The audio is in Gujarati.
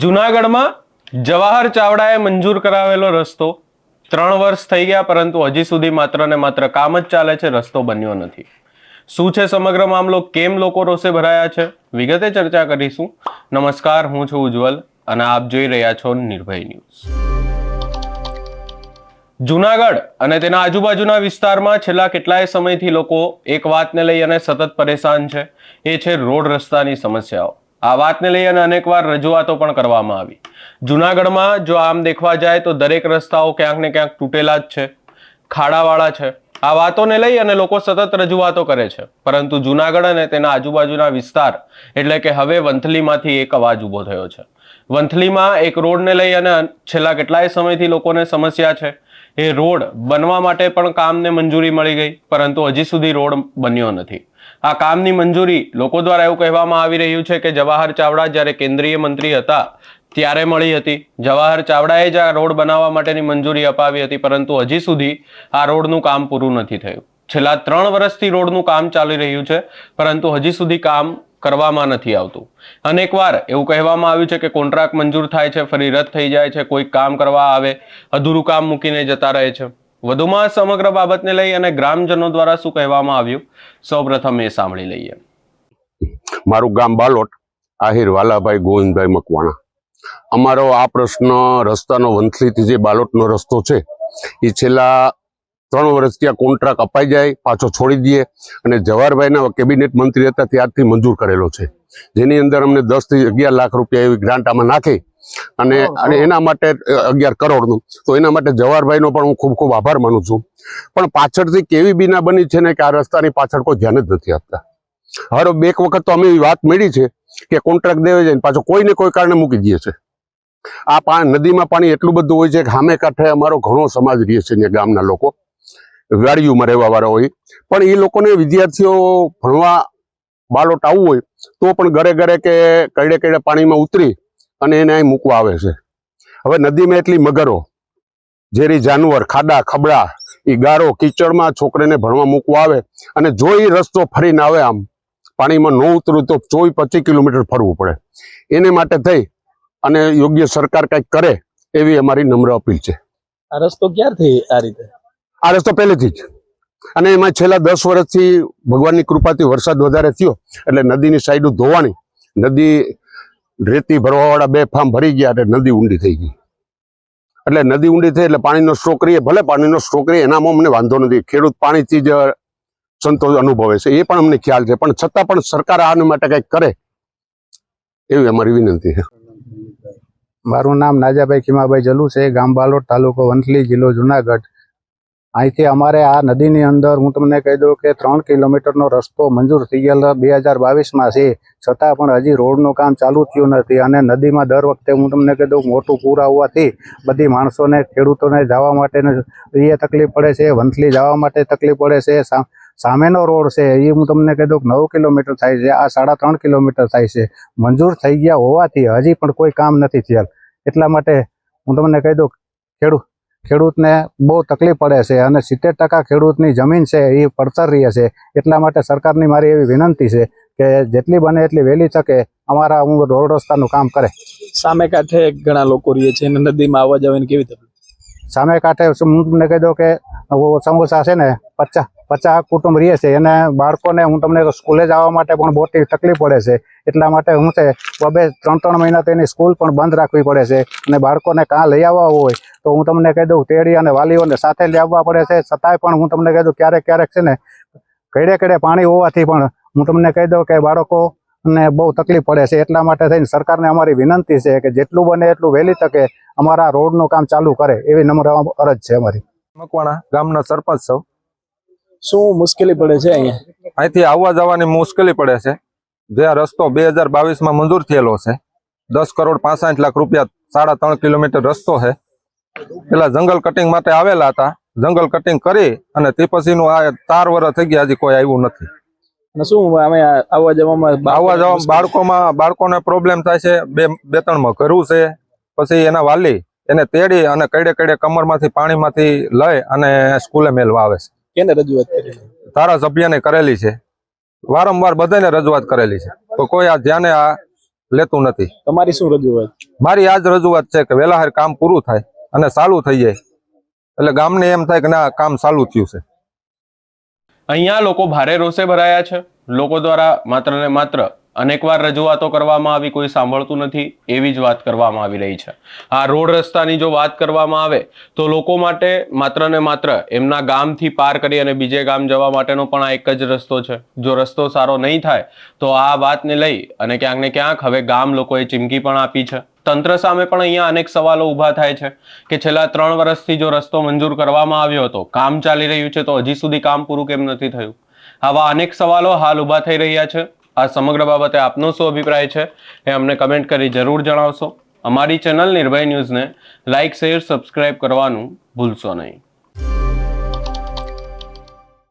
જૂનાગઢમાં જવાહર ચાવડાએ મંજૂર કરાવેલો રસ્તો 3 વર્ષ થઈ ગયા, પરંતુ હજી સુધી માત્ર ને માત્ર કામ જ ચાલે છે, રસ્તો બન્યો નથી. શું છે સમગ્ર મામલો? કેમ લોકો રોષે ભરાયા છે? વિગતે ચર્ચા કરીશું. નમસ્કાર, હું છું ઉજ્જવલ અને આપ જોઈ રહ્યા છો નિર્ભય ન્યૂઝ. જૂનાગઢ અને તેના આજુબાજુના વિસ્તારમાં છેલ્લા કેટલાય સમયથી લોકો એક વાતને લઈ અને સતત પરેશાન છે. એ છે રોડ રસ્તાની સમસ્યાઓ. આ વાતને લઈ અને અનેકવાર રજૂઆતો પણ કરવામાં આવી. જૂનાગઢમાં જો આમ દેખવા જાય તો દરેક રસ્તાઓ ક્યાંક ને ક્યાંક તૂટેલા જ છે, ખાડાવાળા છે. આ વાતોને લઈ અને લોકો સતત રજૂઆતો કરે છે, પરંતુ જૂનાગઢ અને તેના આજુબાજુના વિસ્તાર એટલે કે હવે વંથલીમાંથી એક અવાજ ઊભો થયો છે. વંથલીમાં એક રોડને લઈ અને છેલ્લા કેટલાય સમયથી લોકોને સમસ્યા છે. એ રોડ બનવા માટે પણ કામને મંજૂરી મળી ગઈ, પરંતુ હજી સુધી રોડ બન્યો નથી. આ કામની મંજૂરી લોકો દ્વારા એવું કહેવામાં આવી રહ્યું છે કે જવાહર ચાવડા જ્યારે કેન્દ્રીય મંત્રી હતા ત્યારે મળી હતી. જવાહર ચાવડાએ જ આ રોડ બનાવવા માટેની મંજૂરી અપાવી હતી, પરંતુ હજી સુધી આ રોડનું કામ પૂરું નથી થયું. છેલ્લા 3 વર્ષથી રોડનું કામ ચાલી રહ્યું છે, પરંતુ હજી સુધી કામ કરવામાં નથી આવતું. અનેકવાર એવું કહેવામાં આવ્યું છે કે કોન્ટ્રાક્ટ મંજૂર થાય છે, ફરી રદ થઈ જાય છે, કોઈ કામ કરવા આવે અધૂરું કામ મૂકીને જતા રહે છે. વધુમાં સમગ્ર બાબતને લઈ અને ગ્રામજનો દ્વારા શું કહેવામાં આવ્યું, સૌપ્રથમ એ સાંભળી લઈએ. મારું ગામ બાલોટ, આહિર વાલાભાઈ ગોવિંદભાઈ મકવાણા. અમારો આ પ્રશ્ન રસ્તાનો વંથલીથી જે બાલોટનો રસ્તો છે એ છેલ્લા 3 વર્ષ ત્યાં કોન્ટ્રાક્ટ અપાઈ જાય, પાછો છોડી દઈએ, અને જવાહરભાઈના કેબિનેટ મંત્રી હતા ત્યારથી મંજૂર કરેલો છે, જેની અંદર અમને 10 થી 11 લાખ રૂપિયા એવી ગ્રાન્ટ આમાં નાખી અને એના માટે 11 કરોડનું. તો એના માટે જવાહરભાઈનો પણ હું ખૂબ ખૂબ આભાર માનું છું. પણ પાછળથી કેવી બીના બની છે ને કે આ રસ્તાની પાછળ કોઈ ધ્યાન જ નથી આપતા. હર બે વખત તો અમે એવી વાત મળી છે કે કોન્ટ્રાક્ટ દેવા જાય પાછો કોઈને કોઈ કારણે મૂકી દે છે. આ નદીમાં પાણી એટલું બધું હોય છે કે સામે કાંઠે અમારો ઘણો સમાજ રહે છે, ત્યાં ગામના લોકો વાડીઓમાં રહેવા વાળા હોય, પણ એ લોકોને વિદ્યાર્થીઓ ભણવા બાલોટ આવવું હોય તો પણ ઘરે ઘરે કે કડે કડે પાણીમાં ઉતરી અને એને અહીં મૂકવા આવે છે. હવે નદીમાં એટલી મગરો, ઝેરી જાનવર, ખાડા ખબડા, એ ગારો કીચડમાં છોકરીને ભણવા મૂકવા આવે, અને જો એ રસ્તો ફરીને આવે આમ પાણીમાં ન ઉતરું તો 24-25 કિલોમીટર ફરવું પડે. એને માટે થઈ અને યોગ્ય સરકાર કંઈક કરે એવી અમારી નમ્ર અપીલ છે. આ રસ્તો ક્યારથી આ રીતે? આ રસ્તો પહેલેથી જ, અને એમાં છેલ્લા 10 વર્ષથી ભગવાનની કૃપાથી વરસાદ વધારે થયો એટલે નદીની સાઈડ ધોવાણી, નદી રેતી ભરવાવાળા 2 ફાર્મ ભરી ગયા એટલે નદી ઊંડી થઈ ગઈ. એટલે નદી ઊંડી થઈ એટલે પાણીનો સ્ટ્રોક રહીએ, ભલે પાણીનો સ્ટ્રોક રહીએ એનામાં અમને વાંધો નથી, ખેડૂત પાણીથી જ સંતોષ અનુભવે છે, એ પણ અમને ખ્યાલ છે, પણ છતાં પણ સરકાર આના માટે કંઈક કરે એવી અમારી વિનંતી છે. મારું નામ નાજાભાઈ ખીમાભાઈ જલુ છે, ગામ બાલોટ, તાલુકો વંથલી, જિલ્લો જુનાગઢ. અહીંથી અમારે આ નદીની અંદર હું તમને કહી દઉં કે 3 કિલોમીટરનો રસ્તો મંજૂર થઈ ગયેલો 2022માં છે, છતાં પણ હજી રોડનું કામ ચાલુ થયું નથી. અને નદીમાં દર વખતે હું તમને કહી દઉં મોટું પૂર આવવાથી બધી માણસોને, ખેડૂતોને જવા માટે એ તકલીફ પડે છે, વંથલી જવા માટે તકલીફ પડે છે. સામેનો રોડ છે એ હું તમને કહી દઉં 9 કિલોમીટર થાય છે, આ 3.5 કિલોમીટર થાય છે. મંજૂર થઈ ગયા હોવાથી હજી પણ કોઈ કામ નથી થયેલ. એટલા માટે હું તમને કહી દઉં ખેડૂતને બહુ તકલીફ પડે છે, અને 70% ખેડૂતની જમીન છે એ પડતર રહે છે. એટલા માટે સરકારની મારી એવી વિનંતી છે કે જેટલી બને એટલી વહેલી તકે અમારા રોડ રસ્તાનું કામ કરે. સામે કાંઠે ઘણા લોકો રહે છે, નદીમાં આવવા જવાની કેવી તકલીફ? સામે કાંઠે હું તમને કહી દઉં કે સમોસા છે ને 50 કુટુંબ રહે છે, એને બાળકોને હું તમને સ્કૂલે જવા માટે પણ બહુ તકલીફ પડે છે. એટલા માટે હું છે 2-3 મહિના તેની સ્કૂલ પણ બંધ રાખવી પડે છે, અને બાળકોને કાં લઈ આવવા હોય તો હું તમને કહી દઉં તેડી અને વાલીઓને સાથે લઈ આવવા પડે છે. છતાંય પણ હું તમને કહી દઉં ક્યારેક છે ને કડે કડે પાણી હોવાથી પણ હું તમને કહી દઉં કે બાળકોને બહુ તકલીફ પડે છે. એટલા માટે થઈને સરકારને અમારી વિનંતી છે કે જેટલું બને એટલું વહેલી તકે અમારા રોડનું કામ ચાલુ કરે એવી નમ્ર અરજ છે અમારી. મકવાણા ગામના સરપંચ છો. શું મુશ્કેલી પડે છે અહીંયા? અહીંથી આવવા જવાની મુશ્કેલી પડે છે. જે આ રસ્તો 2022માં મંજૂર થયેલો છે, 10,65,00,000 રૂપિયા, 3.5 કિલોમીટર રસ્તો છે. પેલા જંગલ કટિંગ માટે આવેલા હતા, જંગલ કટિંગ કરી અને તે પછીનું આ 4 વર્ષ થઈ ગયા, હજી કોઈ આવ્યું નથી. અને શું અમે આવવા જવામાં બાળકોને પ્રોબ્લેમ થાય છે. 2-3 ઘરું છે, પછી એના વાલી એને તેડી અને કડે કડે કમરમાંથી પાણીમાંથી લઈ અને સ્કૂલે મેલવા આવે છે. કેને રજૂઆત કરી? ધારાસભ્યને કરેલી છે, વારંવાર બધાને રજૂઆત કરેલી છે, તો કોઈ આ ધ્યાને આ લેતું નથી. તમારી શું રજૂઆત? મારી આ જ રજૂઆત છે કે વહેલા કામ પૂરું થાય અને ચાલુ થઈ જાય એટલે ગામને એમ થાય કે ના કામ ચાલુ થયું છે. અહીંયા લોકો ભારે રોષે ભરાયા છે. લોકો દ્વારા માત્ર ને માત્ર અનેકવાર રજૂઆતો કરવામાં આવી, કોઈ સાંભળતું નથી એવી જ વાત કરવામાં આવી રહી છે. આ રોડ રસ્તાની જો વાત કરવામાં આવે તો લોકો માટે માત્ર ને માત્ર એમના ગામથી પાર કરી અને બીજે ગામ જવા માટેનો પણ આ એક જ રસ્તો છે. જો રસ્તો સારો નહીં થાય તો આ વાતને લઈ અને ક્યાંક ને ક્યાંક હવે ગામ લોકોએ ચીમકી પણ આપી છે. તંત્ર સામે પણ અહીંયા અનેક સવાલો ઊભા થાય છે કે છેલ્લા 3 વર્ષથી જો રસ્તો મંજૂર કરવામાં આવ્યો હતો, કામ ચાલી રહ્યું છે, તો હજી સુધી કામ પૂરું કેમ નથી થયું? આવા અનેક સવાલો હાલ ઊભા થઈ રહ્યા છે. આ સમગ્ર બાબતે આપનો શું અભિપ્રાય છે એ અમને કમેન્ટ કરી જરૂર જણાવશો. અમારી ચેનલ નિર્ભય ન્યૂઝને લાઇક, શેર, સબસ્ક્રાઇબ કરવાનું ભૂલશો નહીં.